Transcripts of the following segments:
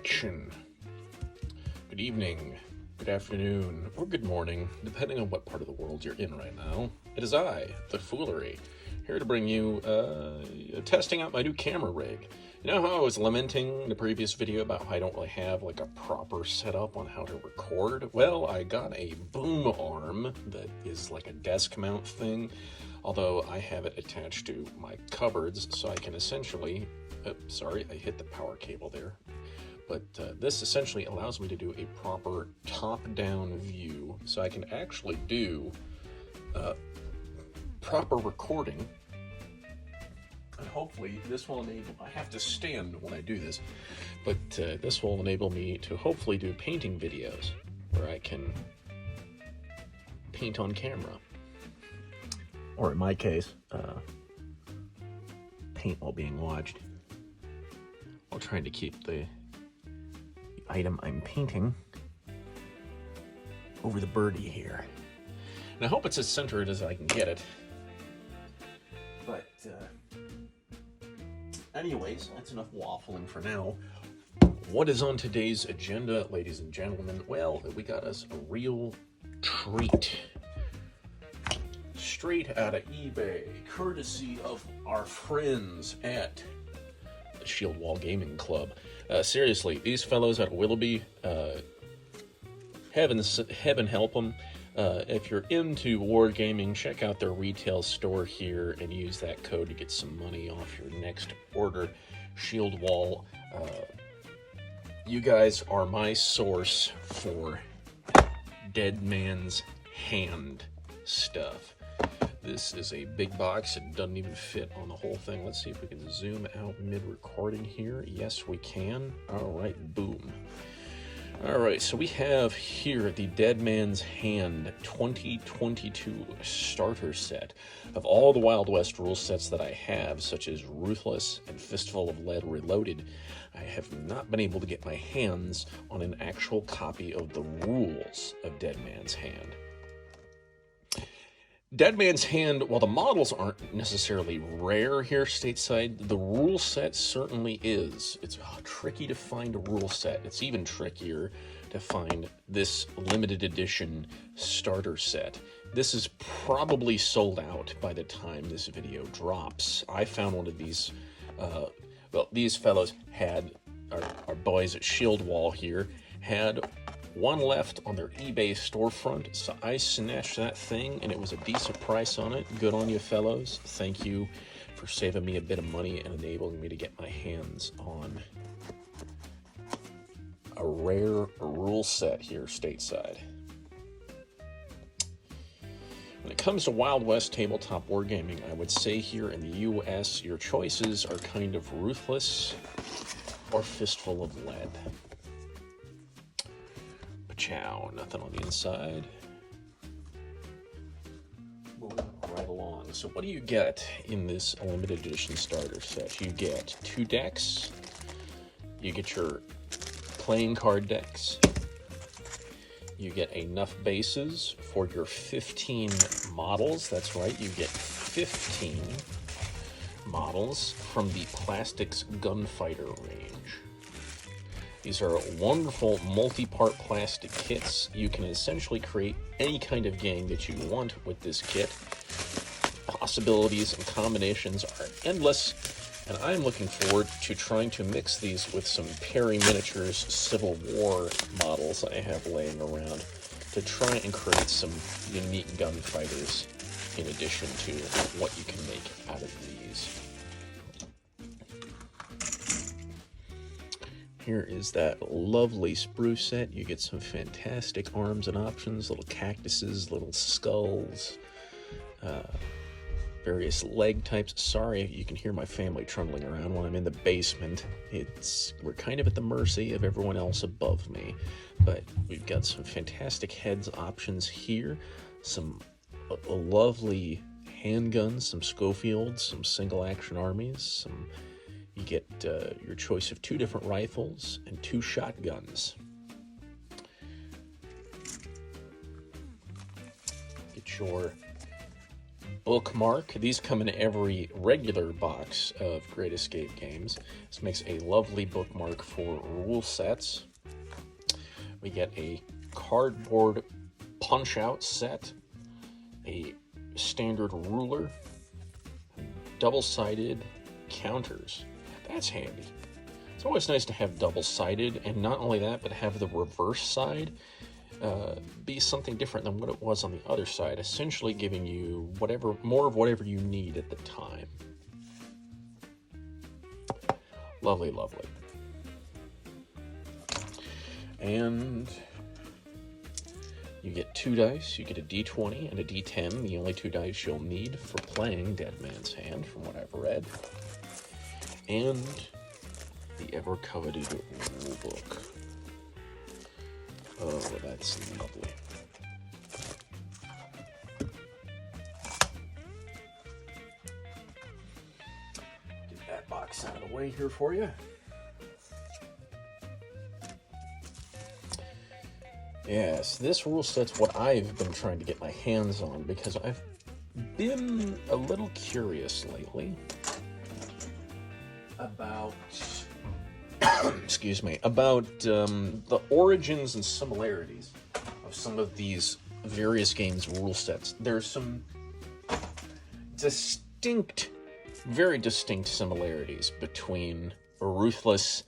action. Good evening, good afternoon, or good morning, depending on what part of the world you're in right now. It is I, the Phoolery, here to bring you testing out my new camera rig. You know how I was lamenting in the previous video about how I don't really have like a proper setup on how to record? Well, I got a boom arm that is like a desk mount thing, although I have it attached to my cupboards, so I can essentially, sorry, I hit the power cable there. But this essentially allows me to do a proper top-down view, so I can actually do proper recording. And hopefully this will enable, I have to stand when I do this, but this will enable me to hopefully do painting videos where I can paint on camera. Or in my case, paint while being watched. While trying to keep the item I'm painting over the birdie here. And I hope it's as centered as I can get it. But anyways, that's enough waffling for now. What is on today's agenda, ladies and gentlemen? Well, we got us a real treat. Straight out of eBay, courtesy of our friends at the Shield Wall Gaming Club. Seriously, these fellows out of Willoughby, heaven help them. If you're into wargaming, check out their retail store here and use that code to get some money off your next order. Shield Wall, you guys are my source for Dead Man's Hand stuff. This is a big box. It doesn't even fit on the whole thing. Let's see if we can zoom out mid-recording here. Yes, we can. All right, boom. All right, so we have here the Dead Man's Hand 2022 starter set. Of all the Wild West rule sets that I have, such as Ruthless and Fistful of Lead Reloaded, I have not been able to get my hands on an actual copy of the rules of Dead Man's Hand. Dead Man's Hand, while the models aren't necessarily rare here stateside, the rule set certainly is. It's tricky to find a rule set. It's even trickier to find this limited edition starter set. This is probably sold out by the time this video drops. I found one of these, well, these fellows had, our boys at Shield Wall here, had one left on their eBay storefront, so I snatched that thing, and it was a decent price on it. Good on you, fellows. Thank you for saving me a bit of money and enabling me to get my hands on a rare rule set here stateside. When it comes to Wild West tabletop wargaming, I would say here in the US, your choices are kind of Ruthless or Fistful of Lead. Chow, nothing on the inside. Moving right along. So what do you get in this limited edition starter set? You get 2 decks. You get your playing card decks. You get enough bases for your 15 models. That's right, you get 15 models from the Plastics Gunfighter range. These are wonderful multi-part plastic kits. You can essentially create any kind of gang that you want with this kit. Possibilities and combinations are endless, and I'm looking forward to trying to mix these with some Perry Miniatures Civil War models I have laying around to try and create some unique gunfighters in addition to what you can make out of these. Here is that lovely Spruce Set. You get some fantastic arms and options, little cactuses, little skulls, various leg types. Sorry, you can hear my family trundling around while I'm in the basement. We're kind of at the mercy of everyone else above me, but we've got some fantastic heads options here, some lovely handguns, some Schofields, some single action armies, you get your choice of 2 different rifles and 2 shotguns. Get your Bookmark. These come in every regular box of Great Escape games. This makes a lovely bookmark for rule sets. We get a cardboard punch-out set, a standard ruler, double-sided counters. That's handy. It's always nice to have double-sided, and not only that, but have the reverse side be something different than what it was on the other side, essentially giving you more of whatever you need at the time. Lovely, lovely. And you get 2 dice. You get a D20 and a D10, the only 2 dice you'll need for playing Dead Man's Hand, from what I've read. And the ever-coveted rule book. Oh, that's lovely. Get that box out of the way here for you. Yes, this rule set's what I've been trying to get my hands on, because I've been a little curious lately about about the origins and similarities of some of these various games' rule sets. There's some very distinct similarities between Ruthless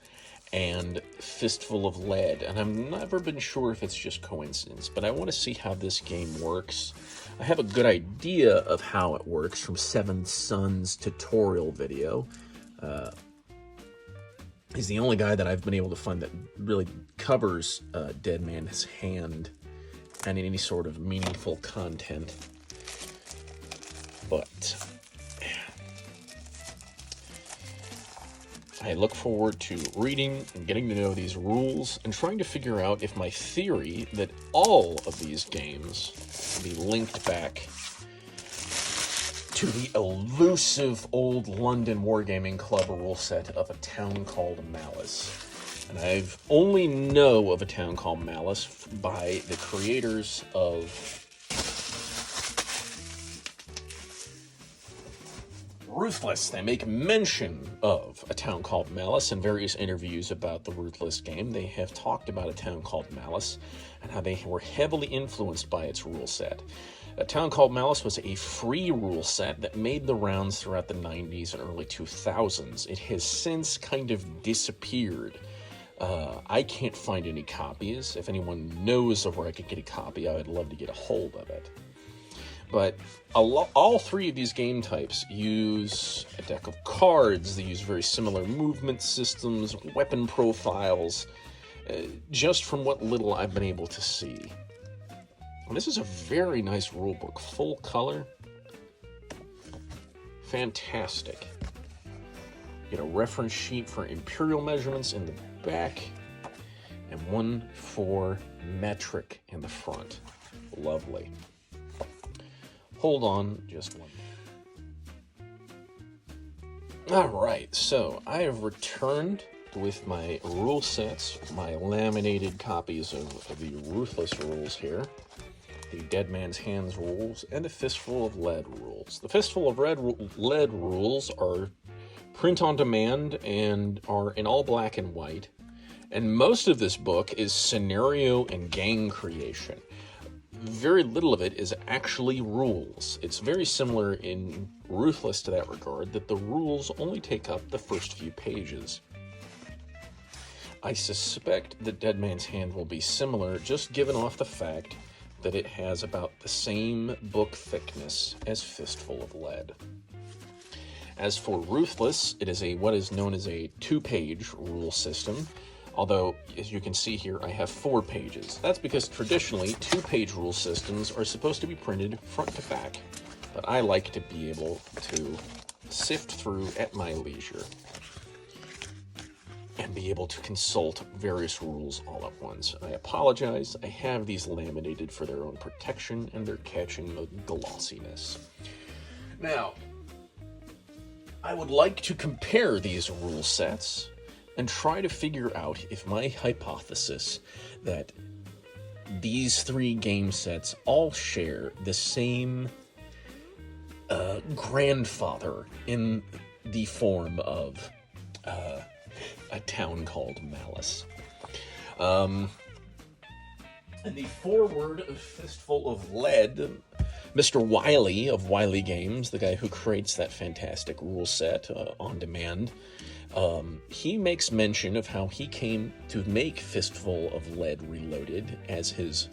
and Fistful of Lead, and I've never been sure if it's just coincidence, but I want to see how this game works. I have a good idea of how it works from Seven Suns tutorial video. He's the only guy that I've been able to find that really covers Dead Man's Hand and any sort of meaningful content. But I look forward to reading and getting to know these rules and trying to figure out if my theory that all of these games can be linked back to the elusive old London Wargaming Club rule set of A Town Called Malice. And I've only know of A Town Called Malice by the creators of Ruthless. They make mention of A Town Called Malice in various interviews about the Ruthless game. They have talked about A Town Called Malice and how they were heavily influenced by its rule set. A Town Called Malice was a free rule set that made the rounds throughout the 90s and early 2000s. It has since kind of disappeared. I can't find any copies. If anyone knows of where I could get a copy, I would love to get a hold of it. But all 3 of these game types use a deck of cards. They use very similar movement systems, weapon profiles, just from what little I've been able to see. And this is a very nice rulebook, full color, fantastic. You get a reference sheet for imperial measurements in the back, and one for metric in the front. Lovely. Hold on just one. Alright, so I have returned with my rule sets, my laminated copies of the Ruthless rules here, the Dead Man's Hands rules, and the Fistful of Lead rules. The Fistful of Lead rules are print on demand and are in all black and white, and most of this book is scenario and gang creation. Very little of it is actually rules. It's very similar in Ruthless to that regard, that the rules only take up the first few pages. I suspect that Dead Man's Hand will be similar, just given off the fact that it has about the same book thickness as Fistful of Lead. As for Ruthless, it is what is known as a 2-page rule system, although, as you can see here, I have 4 pages. That's because traditionally, 2-page rule systems are supposed to be printed front to back, but I like to be able to sift through at my leisure and be able to consult various rules all at once. I apologize, I have these laminated for their own protection, and they're catching the glossiness. Now, I would like to compare these rule sets and try to figure out if my hypothesis that these 3 game sets all share the same grandfather in the form of a town called Malice. In the foreword of Fistful of Lead, Mr. Wiley of Wiley Games, the guy who creates that fantastic rule set on demand, he makes mention of how he came to make Fistful of Lead Reloaded as his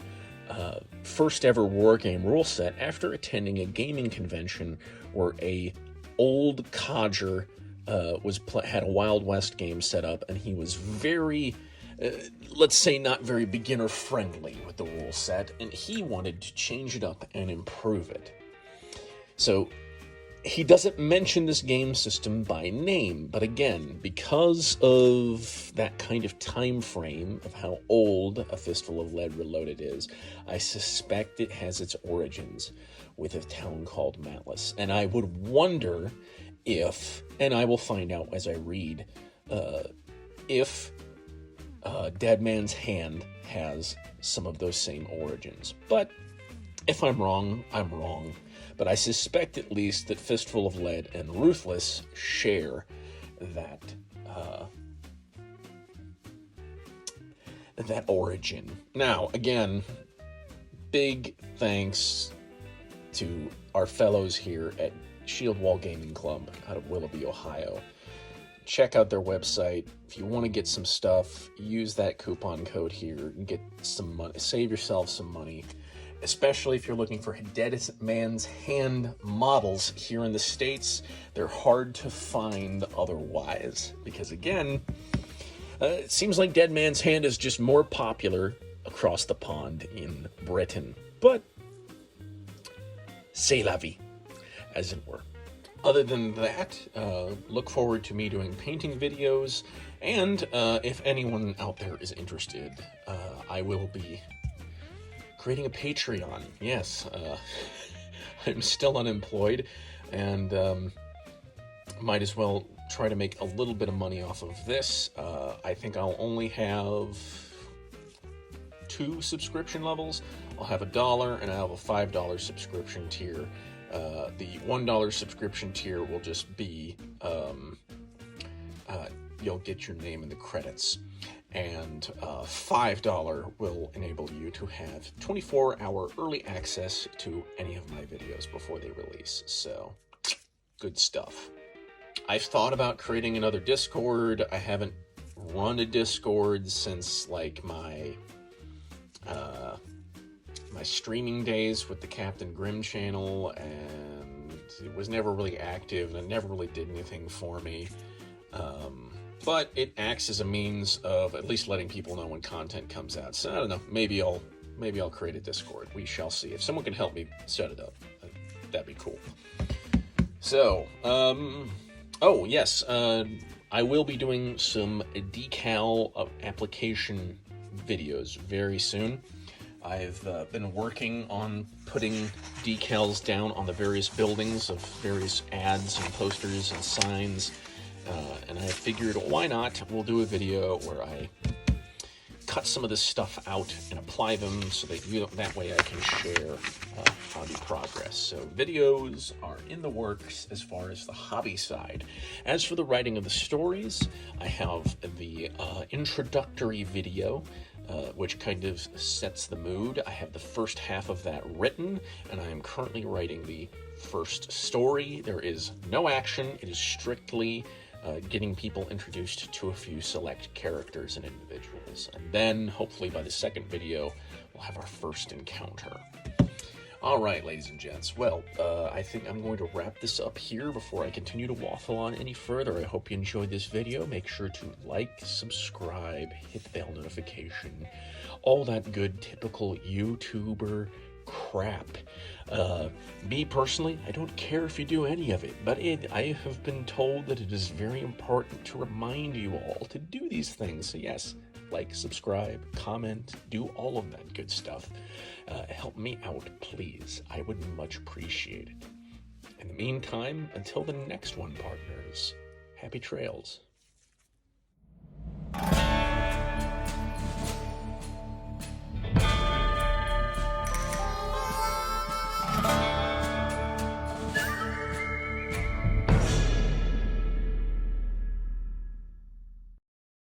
first ever wargame rule set after attending a gaming convention where a old codger had a Wild West game set up, and he was very, let's say, not very beginner friendly with the rule set, and he wanted to change it up and improve it. So he doesn't mention this game system by name, but again, because of that kind of time frame of how old A Fistful of Lead Reloaded is, I suspect it has its origins with a town called Malice. And I would wonder if, and I will find out as I read, if Dead Man's Hand has some of those same origins. But if I'm wrong, I'm wrong. But I suspect at least that Fistful of Lead and Ruthless share that that origin. Now, again, big thanks to our fellows here at Shield Wall Gaming Club out of Willoughby, Ohio. Check out their website. If you want to get some stuff, use that coupon code here and get some money. Save yourself some money. Especially if you're looking for Dead Man's Hand models here in the States. They're hard to find otherwise. Because again, it seems like Dead Man's Hand is just more popular across the pond in Britain. But, c'est la vie, as it were. Other than that, look forward to me doing painting videos. And if anyone out there is interested, I will be creating a Patreon. Yes, I'm still unemployed, and might as well try to make a little bit of money off of this. I think I'll only have 2 subscription levels. I'll have $1 and I'll have a $5 subscription tier. The $1 subscription tier will just be you'll get your name in the credits. And $5 will enable you to have 24-hour early access to any of my videos before they release. So, good stuff. I've thought about creating another Discord. I haven't run a Discord since like my streaming days with the Captain Grimm channel, and it was never really active, and it never really did anything for me. But it acts as a means of at least letting people know when content comes out. So I don't know. Maybe I'll create a Discord. We shall see. If someone can help me set it up, that'd be cool. So, oh yes, I will be doing some decal application videos very soon. I've been working on putting decals down on the various buildings of various ads and posters and signs. And I figured, why not? We'll do a video where I cut some of this stuff out and apply them so that way I can share hobby progress. So videos are in the works as far as the hobby side. As for the writing of the stories, I have the introductory video, which kind of sets the mood. I have the first half of that written, and I am currently writing the first story. There is no action. It is strictly getting people introduced to a few select characters and individuals. And then, hopefully by the second video, we'll have our first encounter. Alright, ladies and gents, well, I think I'm going to wrap this up here before I continue to waffle on any further. I hope you enjoyed this video. Make sure to like, subscribe, hit the bell notification, all that good typical YouTuber crap. Me personally, I don't care if you do any of it, but I have been told that it is very important to remind you all to do these things. So yes, like, subscribe, comment, do all of that good stuff. Help me out, please. I would much appreciate it. In the meantime, until the next one, partners, happy trails.